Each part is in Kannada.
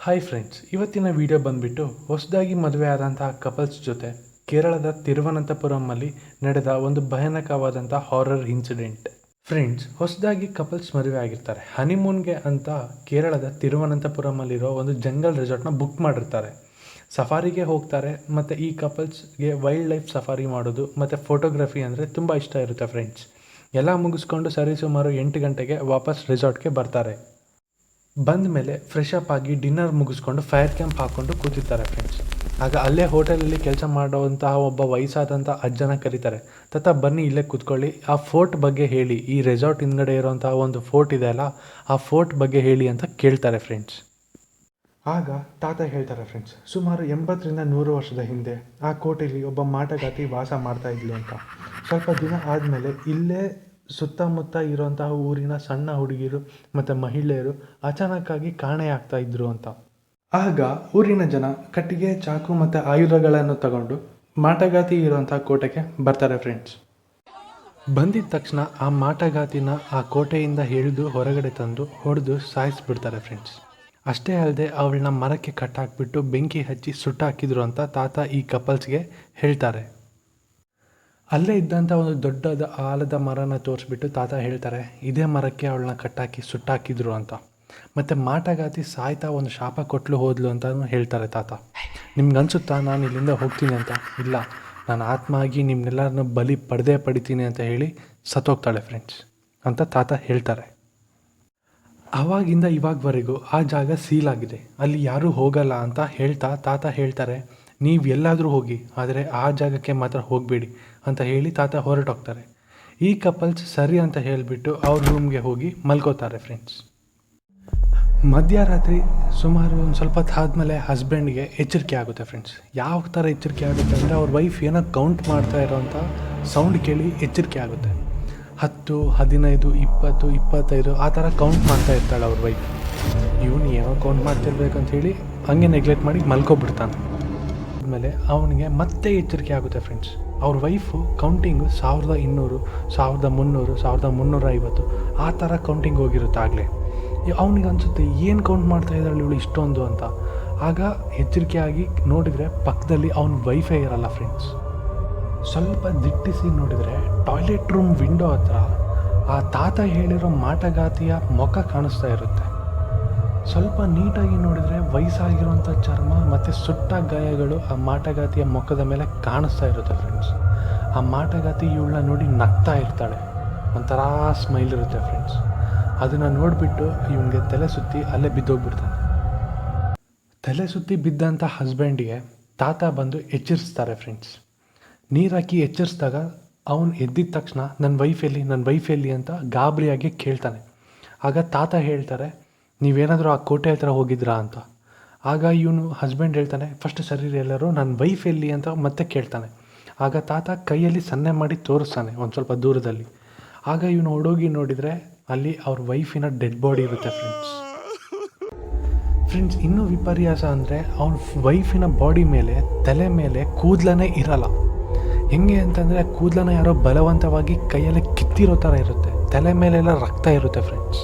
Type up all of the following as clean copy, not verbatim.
ಹಾಯ್ ಫ್ರೆಂಡ್ಸ್, ಇವತ್ತಿನ ವಿಡಿಯೋ ಬಂದುಬಿಟ್ಟು ಹೊಸದಾಗಿ ಮದುವೆ ಆದಂತಹ ಕಪಲ್ಸ್ ಜೊತೆ ಕೇರಳದ ತಿರುವನಂತಪುರಮಲ್ಲಿ ನಡೆದ ಒಂದು ಭಯಾನಕವಾದಂಥ ಹಾರರ್ ಇನ್ಸಿಡೆಂಟ್. ಫ್ರೆಂಡ್ಸ್, ಹೊಸದಾಗಿ ಕಪಲ್ಸ್ ಮದುವೆ ಆಗಿರ್ತಾರೆ. ಹನಿಮೂನ್ಗೆ ಅಂತ ಕೇರಳದ ತಿರುವನಂತಪುರಮಲ್ಲಿರೋ ಒಂದು ಜಂಗಲ್ ರೆಸಾರ್ಟ್ನ ಬುಕ್ ಮಾಡಿರ್ತಾರೆ. ಸಫಾರಿಗೆ ಹೋಗ್ತಾರೆ ಮತ್ತು ಈ ಕಪಲ್ಸ್ಗೆ ವೈಲ್ಡ್ ಲೈಫ್ ಸಫಾರಿ ಮಾಡೋದು ಮತ್ತು ಫೋಟೋಗ್ರಫಿ ಅಂದರೆ ತುಂಬ ಇಷ್ಟ ಇರುತ್ತೆ. ಫ್ರೆಂಡ್ಸ್, ಎಲ್ಲ ಮುಗಿಸ್ಕೊಂಡು ಸರಿಸುಮಾರು 8 ಗಂಟೆಗೆ ವಾಪಸ್ ರೆಸಾರ್ಟ್ಗೆ ಬರ್ತಾರೆ. ಬಂದ ಮೇಲೆ ಫ್ರೆಶ್ ಅಪ್ ಆಗಿ ಡಿನ್ನರ್ ಮುಗಿಸ್ಕೊಂಡು ಫೈರ್ ಕ್ಯಾಂಪ್ ಹಾಕ್ಕೊಂಡು ಕೂತಿರ್ತಾರೆ. ಫ್ರೆಂಡ್ಸ್, ಆಗ ಅಲ್ಲೇ ಹೋಟೆಲಲ್ಲಿ ಕೆಲಸ ಮಾಡುವಂತಹ ಒಬ್ಬ ವಯಸ್ಸಾದಂಥ ಅಜ್ಜನ ಕರೀತಾರೆ. ತಾತ ಬನ್ನಿ ಇಲ್ಲೇ ಕೂತ್ಕೊಳ್ಳಿ, ಆ ಫೋರ್ಟ್ ಬಗ್ಗೆ ಹೇಳಿ, ಈ ರೆಸಾರ್ಟ್ ಹಿಂದ್ಗಡೆ ಇರೋಂತಹ ಒಂದು ಫೋರ್ಟ್ ಇದೆ ಅಲ್ಲ, ಆ ಫೋರ್ಟ್ ಬಗ್ಗೆ ಹೇಳಿ ಅಂತ ಕೇಳ್ತಾರೆ. ಫ್ರೆಂಡ್ಸ್, ಆಗ ತಾತ ಹೇಳ್ತಾರೆ ಫ್ರೆಂಡ್ಸ್, ಸುಮಾರು 80ರಿಂದ 100 ವರ್ಷದ ಹಿಂದೆ ಆ ಕೋಟೆಯಲ್ಲಿ ಒಬ್ಬ ಮಾಟಗಾತಿ ವಾಸ ಮಾಡ್ತಾ ಇದ್ಲು ಅಂತ. ಸ್ವಲ್ಪ ದಿನ ಆದಮೇಲೆ ಇಲ್ಲೇ ಸುತ್ತಮುತ್ತ ಇರುವಂತಹ ಊರಿನ ಸಣ್ಣ ಹುಡುಗಿರು ಮತ್ತು ಮಹಿಳೆಯರು ಅಚಾನಕ್ಕಾಗಿ ಕಾಣೆಯಾಗ್ತಾ ಇದ್ರು ಅಂತ. ಆಗ ಊರಿನ ಜನ ಕಟ್ಟಿಗೆ, ಚಾಕು ಮತ್ತು ಆಯುಧಗಳನ್ನು ತಗೊಂಡು ಮಾಟಗಾತಿ ಇರುವಂತಹ ಕೋಟೆಗೆ ಬರ್ತಾರೆ. ಫ್ರೆಂಡ್ಸ್, ಬಂದಿದ್ದ ತಕ್ಷಣ ಆ ಮಾಟಗಾತಿನ ಆ ಕೋಟೆಯಿಂದ ಹಿಡಿದು ಹೊರಗಡೆ ತಂದು ಹೊಡೆದು ಸಾಯಿಸಿಬಿಡ್ತಾರೆ. ಫ್ರೆಂಡ್ಸ್, ಅಷ್ಟೇ ಅಲ್ಲದೆ ಅವಳನ್ನ ಮರಕ್ಕೆ ಕಟ್ಟಾಕ್ಬಿಟ್ಟು ಬೆಂಕಿ ಹಚ್ಚಿ ಸುಟ್ಟಾಕಿದ್ರು ಅಂತ ತಾತ ಈ ಕಪಲ್ಸ್ಗೆ ಹೇಳ್ತಾರೆ. ಅಲ್ಲೇ ಇದ್ದಂಥ ಒಂದು ದೊಡ್ಡದ ಆಲದ ಮರನ ತೋರಿಸ್ಬಿಟ್ಟು ತಾತ ಹೇಳ್ತಾರೆ, ಇದೇ ಮರಕ್ಕೆ ಅವಳನ್ನ ಕಟ್ಟಾಕಿ ಸುಟ್ಟಾಕಿದ್ರು ಅಂತ. ಮತ್ತು ಮಾಟಗಾತಿ ಸಾಯ್ತಾ ಒಂದು ಶಾಪ ಕೊಟ್ಲು ಹೋದ್ಲು ಅಂತಲೂ ಹೇಳ್ತಾರೆ ತಾತ. ನಿಮ್ಗೆ ಅನಿಸುತ್ತಾ ನಾನು ಇಲ್ಲಿಂದ ಹೋಗ್ತೀನಿ ಅಂತ? ಇಲ್ಲ, ನಾನು ಆತ್ಮ ಆಗಿ ನಿಮ್ಮನ್ನೆಲ್ಲರನ್ನೂ ಬಲಿ ಪಡಿತೀನಿ ಅಂತ ಹೇಳಿ ಸತ್ತೋಗ್ತಾಳೆ ಫ್ರೆಂಡ್ಸ್ ಅಂತ ತಾತ ಹೇಳ್ತಾರೆ. ಆವಾಗಿಂದ ಇವಾಗವರೆಗೂ ಆ ಜಾಗ ಸೀಲ್ ಆಗಿದೆ, ಅಲ್ಲಿ ಯಾರೂ ಹೋಗಲ್ಲ ಅಂತ ಹೇಳ್ತಾ ತಾತ ಹೇಳ್ತಾರೆ, ನೀವು ಎಲ್ಲಾದರೂ ಹೋಗಿ, ಆದರೆ ಆ ಜಾಗಕ್ಕೆ ಮಾತ್ರ ಹೋಗಬೇಡಿ ಅಂತ ಹೇಳಿ ತಾತ ಹೊರಟೋಗ್ತಾರೆ. ಈ ಕಪಲ್ಸ್ ಸರಿ ಅಂತ ಹೇಳಿಬಿಟ್ಟು ಅವ್ರ ರೂಮ್ಗೆ ಹೋಗಿ ಮಲ್ಕೋತಾರೆ. ಫ್ರೆಂಡ್ಸ್, ಮಧ್ಯರಾತ್ರಿ ಸುಮಾರು ಒಂದು ಸ್ವಲ್ಪ ಹೊತ್ತು ಆದಮೇಲೆ ಹಸ್ಬೆಂಡ್ಗೆ ಎಚ್ಚರಿಕೆ ಆಗುತ್ತೆ. ಫ್ರೆಂಡ್ಸ್, ಯಾವ ಥರ ಎಚ್ಚರಿಕೆ ಆಗುತ್ತೆ ಅಂದರೆ ಅವ್ರ ವೈಫ್ ಏನೋ ಕೌಂಟ್ ಮಾಡ್ತಾ ಇರೋವಂಥ ಸೌಂಡ್ ಕೇಳಿ ಎಚ್ಚರಿಕೆ ಆಗುತ್ತೆ. 10, 15, 20, 25 ಆ ಥರ ಕೌಂಟ್ ಮಾಡ್ತಾ ಇರ್ತಾಳೆ ಅವ್ರ ವೈಫ್. ಇವನು ಏನೋ ಕೌಂಟ್ ಮಾಡ್ತಿರ್ಬೇಕಂತ ಹೇಳಿ ಹಂಗೆ ನೆಗ್ಲೆಕ್ಟ್ ಮಾಡಿ ಮಲ್ಕೊಬಿಡ್ತಾನೆ. ಆದಮೇಲೆ ಅವನಿಗೆ ಮತ್ತೆ ಎಚ್ಚರಿಕೆ ಆಗುತ್ತೆ. ಫ್ರೆಂಡ್ಸ್, ಅವ್ರ ವೈಫು ಕೌಂಟಿಂಗು 1200, 1300, 1350 ಆ ಥರ ಕೌಂಟಿಂಗ್ ಹೋಗಿರುತ್ತೆ. ಆಗಲೇ ಅವನಿಗೆ ಅನಿಸುತ್ತೆ, ಏನು ಕೌಂಟ್ ಮಾಡ್ತಾ ಇದ್ದಾಳೆ ಇವಳು ಇಷ್ಟೊಂದು ಅಂತ. ಆಗ ಎಚ್ಚರಿಕೆಯಾಗಿ ನೋಡಿದರೆ ಪಕ್ಕದಲ್ಲಿ ಅವನ ವೈಫೈ ಇರಲ್ಲ. ಫ್ರೆಂಡ್ಸ್, ಸ್ವಲ್ಪ ದಿಟ್ಟಿಸಿ ನೋಡಿದರೆ ಟಾಯ್ಲೆಟ್ ರೂಮ್ ವಿಂಡೋ ಹತ್ರ ಆ ತಾತ ಹೇಳಿರೋ ಮಾಟಗಾತಿಯ ಮುಖ ಕಾಣಿಸ್ತಾ ಇರುತ್ತೆ. ಸ್ವಲ್ಪ ನೀಟಾಗಿ ನೋಡಿದರೆ ವಯಸ್ಸಾಗಿರುವಂಥ ಚರ್ಮ ಮತ್ತು ಸುಟ್ಟ ಗಾಯಗಳು ಆ ಮಾಟಗಾತಿಯ ಮುಖದ ಮೇಲೆ ಕಾಣಿಸ್ತಾ ಇರುತ್ತೆ. ಫ್ರೆಂಡ್ಸ್, ಆ ಮಾಟಗಾತಿ ಇವಳನ್ನ ನೋಡಿ ನಗ್ತಾ ಇರ್ತಾಳೆ, ಒಂಥರ ಸ್ಮೈಲ್ ಇರುತ್ತೆ. ಫ್ರೆಂಡ್ಸ್, ಅದನ್ನು ನೋಡಿಬಿಟ್ಟು ಇವನಿಗೆ ತಲೆ ಸುತ್ತಿ ಅಲ್ಲೇ ಬಿದ್ದೋಗ್ಬಿಡ್ತಾನೆ. ತಲೆ ಸುತ್ತಿ ಬಿದ್ದಂಥ ಹಸ್ಬೆಂಡಿಗೆ ತಾತ ಬಂದು ಎಚ್ಚರಿಸ್ತಾರೆ. ಫ್ರೆಂಡ್ಸ್, ನೀರಾಕಿ ಎಚ್ಚರಿಸಿದಾಗ ಅವನು ಎದ್ದಿದ ತಕ್ಷಣ ನನ್ನ ವೈಫ್ ಎಲ್ಲಿ ಅಂತ ಗಾಬರಿಯಾಗಿ ಕೇಳ್ತಾನೆ. ಆಗ ತಾತ ಹೇಳ್ತಾರೆ, ನೀವೇನಾದರೂ ಆ ಕೋಟೆ ಹತ್ರ ಹೋಗಿದ್ರಾ ಅಂತ. ಆಗ ಇವನು ಹಸ್ಬೆಂಡ್ ಹೇಳ್ತಾನೆ, ಫಸ್ಟ್ ಸರಿ ಎಲ್ಲರೂ ನನ್ನ ವೈಫ್ ಎಲ್ಲಿ ಅಂತ ಮತ್ತೆ ಕೇಳ್ತಾನೆ. ಆಗ ತಾತ ಕೈಯಲ್ಲಿ ಸನ್ನೆ ಮಾಡಿ ತೋರಿಸ್ತಾನೆ ಒಂದು ಸ್ವಲ್ಪ ದೂರದಲ್ಲಿ. ಆಗ ಇವನು ಓಡೋಗಿ ನೋಡಿದರೆ ಅಲ್ಲಿ ಅವ್ರ ವೈಫಿನ ಡೆಡ್ ಬಾಡಿ ಇರುತ್ತೆ. ಫ್ರೆಂಡ್ಸ್, ಇನ್ನೂ ವಿಪರ್ಯಾಸ ಅಂದರೆ ಅವ್ನ ವೈಫಿನ ಬಾಡಿ ಮೇಲೆ ತಲೆ ಮೇಲೆ ಕೂದಲೇ ಇರಲ್ಲ. ಹೆಂಗೆ ಅಂತಂದರೆ ಕೂದಲನ್ನ ಯಾರೋ ಬಲವಂತವಾಗಿ ಕೈಯಲ್ಲೇ ಕಿತ್ತಿರೋ ಥರ ಇರುತ್ತೆ, ತಲೆ ಮೇಲೆಲ್ಲ ರಕ್ತ ಇರುತ್ತೆ. ಫ್ರೆಂಡ್ಸ್,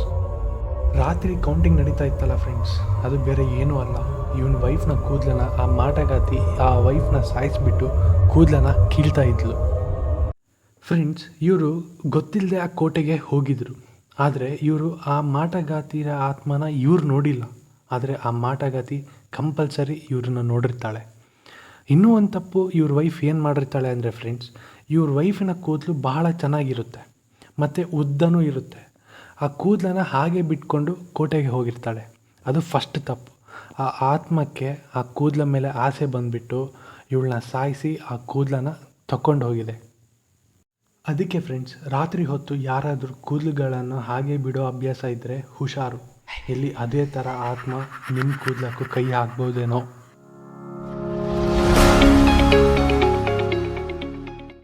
ರಾತ್ರಿ ಕೌಂಟಿಂಗ್ ನಡೀತಾ ಇತ್ತಲ್ಲ ಫ್ರೆಂಡ್ಸ್, ಅದು ಬೇರೆ ಏನೂ ಅಲ್ಲ, ಇವನ ವೈಫ್ನ ಕೂದಲನ್ನ ಆ ಮಾಟಗಾತಿ ಆ ವೈಫ್ನ ಸಾಯಿಸಿಬಿಟ್ಟು ಕೂದಲನ್ನ ಕೀಳ್ತಾ ಇದ್ಲು. ಫ್ರೆಂಡ್ಸ್, ಇವರು ಗೊತ್ತಿಲ್ಲದೆ ಆ ಕೋಟೆಗೆ ಹೋಗಿದ್ರು, ಆದರೆ ಇವರು ಆ ಮಾಟಗಾತಿಯ ಆತ್ಮನ ಇವ್ರು ನೋಡಿಲ್ಲ, ಆದರೆ ಆ ಮಾಟಗಾತಿ ಕಂಪಲ್ಸರಿ ಇವ್ರನ್ನ ನೋಡಿರ್ತಾಳೆ. ಇನ್ನೂ ಒಂದು ತಪ್ಪು ಇವ್ರ ವೈಫ್ ಏನು ಮಾಡಿರ್ತಾಳೆ ಅಂದರೆ ಫ್ರೆಂಡ್ಸ್, ಇವ್ರ ವೈಫಿನ ಕೂದಲು ಬಹಳ ಚೆನ್ನಾಗಿರುತ್ತೆ ಮತ್ತು ಉದ್ದನೂ ಇರುತ್ತೆ. ಆ ಕೂದಲನ್ನು ಹಾಗೆ ಬಿಟ್ಕೊಂಡು ಕೋಟೆಗೆ ಹೋಗಿರ್ತಾಳೆ. ಅದು ಫಸ್ಟ್ ತಪ್ಪು. ಆ ಆತ್ಮಕ್ಕೆ ಆ ಕೂದಲ ಮೇಲೆ ಆಸೆ ಬಂದುಬಿಟ್ಟು ಇವಳನ್ನ ಸಾಯಿಸಿ ಆ ಕೂದಲನ್ನು ತಗೊಂಡು ಹೋಗಿದೆ. ಅದಕ್ಕೆ ಫ್ರೆಂಡ್ಸ್, ರಾತ್ರಿ ಹೊತ್ತು ಯಾರಾದರೂ ಕೂದಲುಗಳನ್ನು ಹಾಗೆ ಬಿಡೋ ಅಭ್ಯಾಸ ಇದ್ದರೆ ಹುಷಾರು, ಇಲ್ಲಿ ಅದೇ ಥರ ಆತ್ಮ ನಿಮ್ಮ ಕೂದಲಕ್ಕೂ ಕೈ ಹಾಕ್ಬೋದೇನೋ.